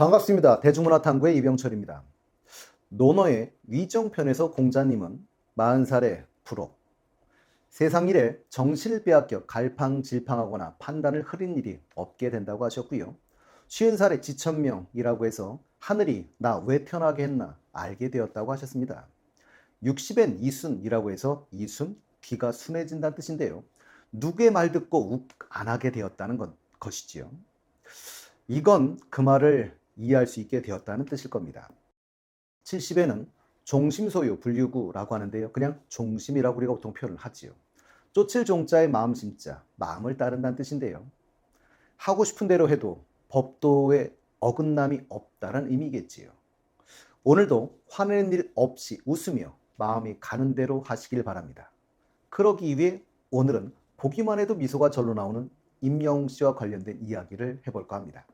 반갑습니다. 대중문화탐구의 이병철입니다. 논어의 위정편에서 공자님은 40살의 불호, 세상 일에 정신을 빼앗겨 갈팡질팡하거나 판단을 흐린 일이 없게 된다고 하셨고요. 50살의 지천명이라고 해서 하늘이 나 왜 태어나게 했나 알게 되었다고 하셨습니다. 60엔 이순이라고 해서 이순, 귀가 순해진다는 뜻인데요. 누구의 말 듣고 욱 안 하게 되었다는 것이지요. 이건 그 말을 이해할 수 있게 되었다는 뜻일 겁니다. 70에는 종심소유 불유구라고 하는데요. 그냥 종심이라고 우리가 보통 표현을 하지요. 쫓을 종자의 마음 심자, 마음을 따른다는 뜻인데요. 하고 싶은 대로 해도 법도에 어긋남이 없다는 의미겠지요. 오늘도 화내는 일 없이 웃으며 마음이 가는 대로 하시길 바랍니다. 그러기 위해 오늘은 보기만 해도 미소가 절로 나오는 임영웅 씨와 관련된 이야기를 해볼까 합니다.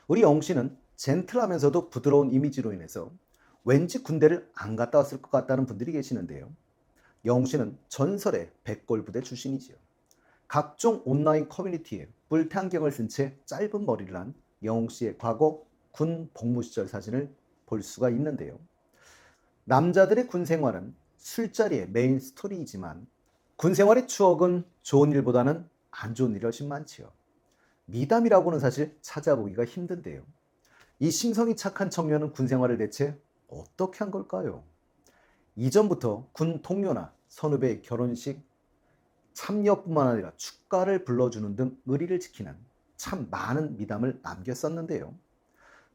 우리 영웅 씨는 젠틀하면서도 부드러운 이미지로 인해서 왠지 군대를 안 갔다 왔을 것 같다는 분들이 계시는데요. 영웅 씨는 전설의 백골부대 출신이지요. 각종 온라인 커뮤니티에 뿔테안경을 쓴 채 짧은 머리를 한 영웅 씨의 과거 군 복무 시절 사진을 볼 수가 있는데요. 남자들의 군 생활은 술자리의 메인 스토리이지만 군 생활의 추억은 좋은 일보다는 안 좋은 일이 훨씬 많지요. 미담이라고는 사실 찾아보기가 힘든데요. 이 심성이 착한 청년은 군 생활을 대체 어떻게 한 걸까요? 이전부터 군 동료나 선후배의 결혼식 참여뿐만 아니라 축가를 불러주는 등 의리를 지키는 참 많은 미담을 남겼었는데요.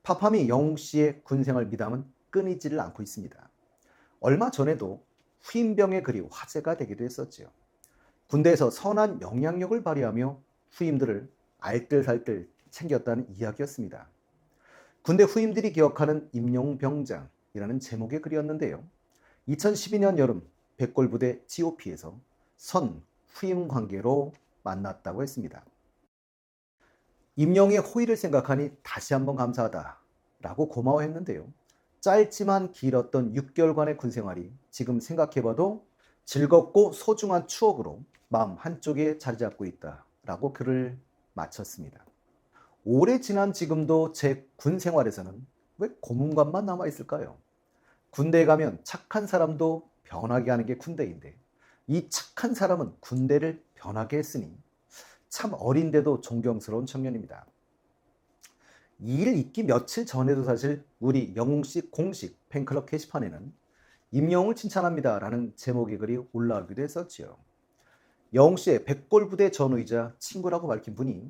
파파미 영웅 씨의 군 생활 미담은 끊이지를 않고 있습니다. 얼마 전에도 후임병의 글이 화제가 되기도 했었지요. 군대에서 선한 영향력을 발휘하며 후임들을 알뜰살뜰 챙겼다는 이야기였습니다. 군대 후임들이 기억하는 임용병장이라는 제목의 글이었는데요. 2012년 여름 백골부대 GOP에서 선 후임 관계로 만났다고 했습니다. 임용의 호의를 생각하니 다시 한번 감사하다라고 고마워했는데요. 짧지만 길었던 6개월간의 군생활이 지금 생각해봐도 즐겁고 소중한 추억으로 마음 한쪽에 자리 잡고 있다라고 글을 마쳤습니다. 오래 지난 지금도 제 군 생활에서는 왜 고문관만 남아있을까요? 군대에 가면 착한 사람도 변하게 하는 게 군대인데 이 착한 사람은 군대를 변하게 했으니 참 어린데도 존경스러운 청년입니다. 이 일 있기 며칠 전에도 사실 우리 영웅씨 공식 팬클럽 게시판에는 임영웅을 칭찬합니다 라는 제목의 글이 올라오기도 했었지요. 영웅씨의 백골부대 전우이자 친구라고 밝힌 분이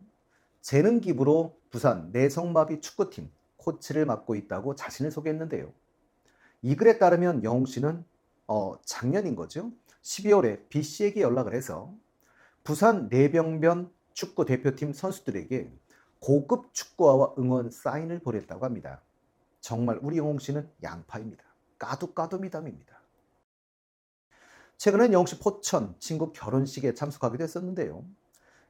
재능 기부로 부산 내성마비 축구팀 코치를 맡고 있다고 자신을 소개했는데요. 이 글에 따르면 영웅씨는 작년인 거죠. 12월에 B씨에게 연락을 해서 부산 내병변 축구 대표팀 선수들에게 고급 축구화와 응원 사인을 보냈다고 합니다. 정말 우리 영웅 씨는 양파입니다. 까도 미담입니다. 최근엔 영웅 씨 포천 친구 결혼식에 참석하기도 했었는데요.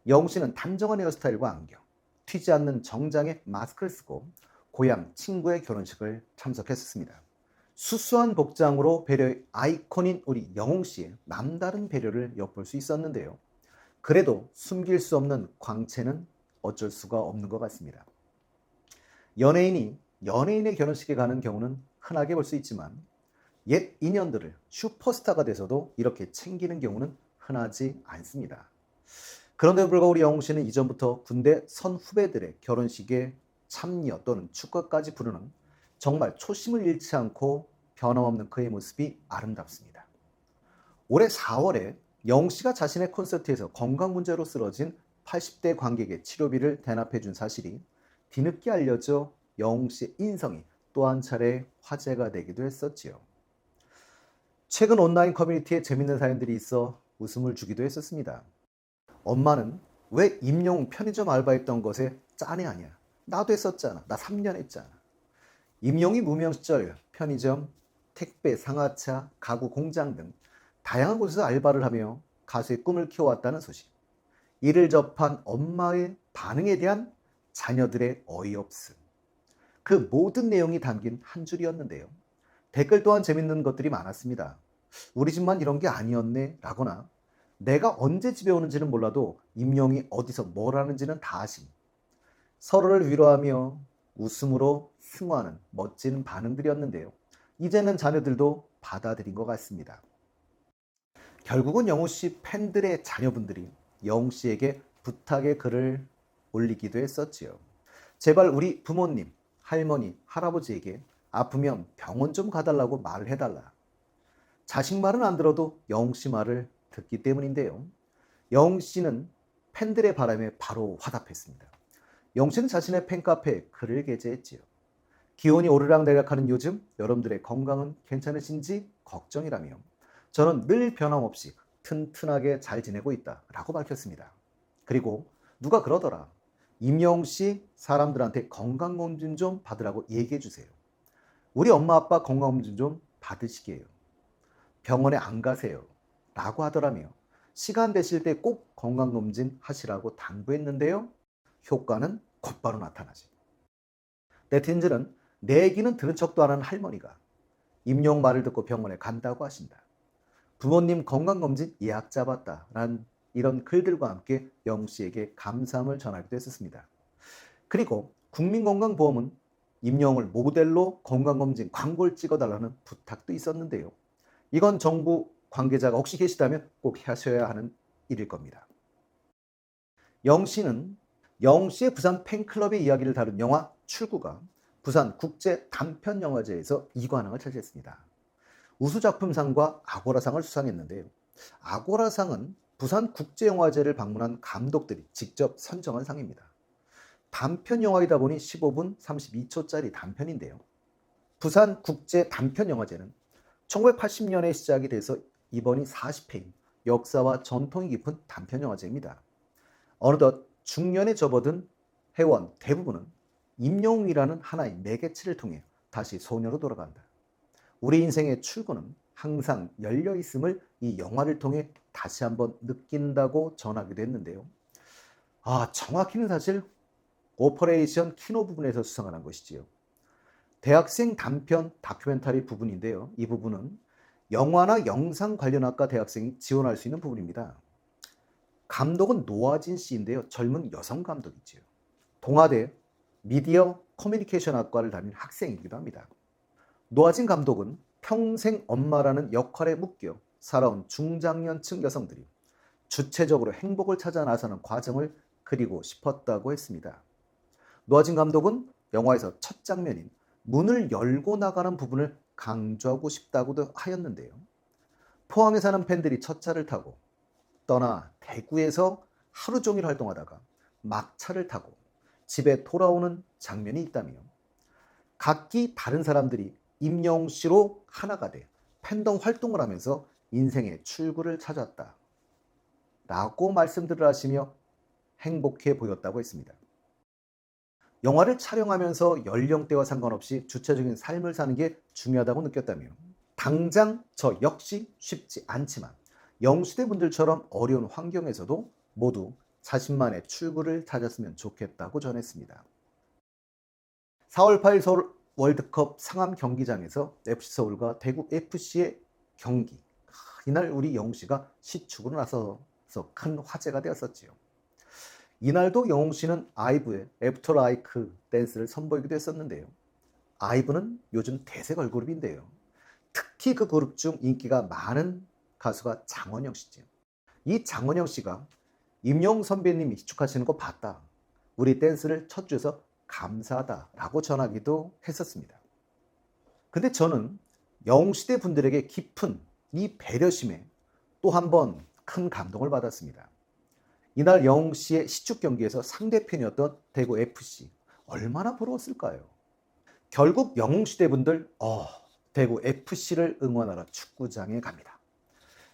영웅 씨는 단정한 헤어스타일과 안경, 튀지 않는 정장에 마스크를 쓰고 고향 친구의 결혼식을 참석했었습니다. 수수한 복장으로 배려의 아이콘인 우리 영웅 씨의 남다른 배려를 엿볼 수 있었는데요. 그래도 숨길 수 없는 광채는 어쩔 수가 없는 것 같습니다. 연예인이 연예인의 결혼식에 가는 경우는 흔하게 볼 수 있지만 옛 인연들을 슈퍼스타가 돼서도 이렇게 챙기는 경우는 흔하지 않습니다. 그런데도 불구하고 우리 영웅 씨는 이전부터 군대 선후배들의 결혼식에 참여 또는 축가까지 부르는 정말 초심을 잃지 않고 변함없는 그의 모습이 아름답습니다. 올해 4월에 영웅 씨가 자신의 콘서트에서 건강 문제로 쓰러진 80대 관객의 치료비를 대납해 준 사실이 뒤늦게 알려져 영웅 씨의 인성이 또 한 차례 화제가 되기도 했었지요. 최근 온라인 커뮤니티에 재밌는 사연들이 있어 웃음을 주기도 했었습니다. 엄마는 왜 임영웅 편의점 알바했던 것에 짠해하냐? 나도 했었잖아. 나 3년 했잖아. 임영웅이 무명 시절 편의점, 택배, 상하차, 가구 공장 등 다양한 곳에서 알바를 하며 가수의 꿈을 키워왔다는 소식. 이를 접한 엄마의 반응에 대한 자녀들의 어이없음. 그 모든 내용이 담긴 한 줄이었는데요. 댓글 또한 재밌는 것들이 많았습니다. 우리 집만 이런 게 아니었네 라거나 내가 언제 집에 오는지는 몰라도 임영이 어디서 뭘 하는지는 다 아심. 서로를 위로하며 웃음으로 승화하는 멋진 반응들이었는데요. 이제는 자녀들도 받아들인 것 같습니다. 결국은 영우 씨 팬들의 자녀분들이 영우 씨에게 부탁의 글을 올리기도 했었지요. 제발 우리 부모님, 할머니, 할아버지에게 아프면 병원 좀 가달라고 말을 해달라. 자식 말은 안 들어도 영웅 씨 말을 듣기 때문인데요. 영웅 씨는 팬들의 바람에 바로 화답했습니다. 영웅 씨는 자신의 팬카페에 글을 게재했지요. 기온이 오르락내락하는 요즘 여러분들의 건강은 괜찮으신지 걱정이라며 저는 늘 변함없이 튼튼하게 잘 지내고 있다 라고 밝혔습니다. 그리고 누가 그러더라. 임영웅 씨 사람들한테 건강검진 좀 받으라고 얘기해 주세요. 우리 엄마 아빠 건강검진 좀 받으시게요. 병원에 안 가세요. 라고 하더라며 시간 되실 때 꼭 건강검진 하시라고 당부했는데요. 효과는 곧바로 나타나지. 네티즌은 내 얘기는 들은 척도 안 하는 할머니가 임용 말을 듣고 병원에 간다고 하신다. 부모님 건강검진 예약 잡았다. 란 이런 글들과 함께 영웅 씨에게 감사함을 전하기도 했었습니다. 그리고 국민건강보험은 임영웅을 모델로 건강검진 광고를 찍어달라는 부탁도 있었는데요. 이건 정부 관계자가 혹시 계시다면 꼭 하셔야 하는 일일 겁니다. 영웅 씨는 영웅 씨의 부산 팬클럽의 이야기를 다룬 영화 출구가 부산 국제 단편영화제에서 2관왕을 차지했습니다. 우수작품상과 아고라상을 수상했는데요. 아고라상은 부산 국제영화제를 방문한 감독들이 직접 선정한 상입니다. 단편영화이다 보니 15분 32초짜리 단편인데요. 부산 국제 단편영화제는 1980년에 시작이 돼서 이번이 40회인 역사와 전통이 깊은 단편영화제입니다. 어느덧 중년에 접어든 회원 대부분은 임영웅이라는 하나의 매개체를 통해 다시 소녀로 돌아간다. 우리 인생의 출구는 항상 열려 있음을 이 영화를 통해 다시 한번 느낀다고 전하기도 했는데요. 정확히는 사실 오퍼레이션 키노 부분에서 수상을 한 것이지요. 대학생 단편 다큐멘터리 부분인데요. 이 부분은 영화나 영상 관련학과 대학생이 지원할 수 있는 부분입니다. 감독은 노아진 씨인데요. 젊은 여성 감독이지요. 동아대 미디어 커뮤니케이션 학과를 다닌 학생이기도 합니다. 노아진 감독은 평생 엄마라는 역할에 묶여 살아온 중장년층 여성들이 주체적으로 행복을 찾아 나서는 과정을 그리고 싶었다고 했습니다. 노아진 감독은 영화에서 첫 장면인 문을 열고 나가는 부분을 강조하고 싶다고도 하였는데요. 포항에 사는 팬들이 첫 차를 타고 떠나 대구에서 하루 종일 활동하다가 막차를 타고 집에 돌아오는 장면이 있다며 각기 다른 사람들이 임영웅 씨로 하나가 돼 팬덤 활동을 하면서 인생의 출구를 찾았다 라고 말씀들을 하시며 행복해 보였다고 했습니다. 영화를 촬영하면서 연령대와 상관없이 주체적인 삶을 사는 게 중요하다고 느꼈다며 당장 저 역시 쉽지 않지만 영웅시대 분들처럼 어려운 환경에서도 모두 자신만의 출구를 찾았으면 좋겠다고 전했습니다. 4월 8일 서울 월드컵 상암 경기장에서 FC서울과 대구 FC의 경기. 이날 우리 영웅씨가 시축으로 나서서 큰 화제가 되었었지요. 이날도 영웅씨는 아이브의 애프터 라이크 댄스를 선보이기도 했었는데요. 아이브는 요즘 대세 걸그룹인데요. 특히 그 그룹 중 인기가 많은 가수가 장원영 씨죠. 이 장원영 씨가 임영웅 선배님이 시축하시는 거 봤다. 우리 댄스를 쳐주셔서 감사하다라고 전하기도 했었습니다. 근데 저는 영웅시대 분들에게 깊은 이 배려심에 또 한 번 큰 감동을 받았습니다. 이날 영웅씨의 시축 경기에서 상대편이었던 대구 FC 얼마나 부러웠을까요? 결국 영웅시대 분들 대구 FC를 응원하러 축구장에 갑니다.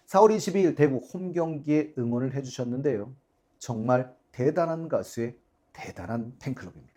4월 22일 대구 홈 경기에 응원을 해주셨는데요. 정말 대단한 가수의 대단한 팬클럽입니다.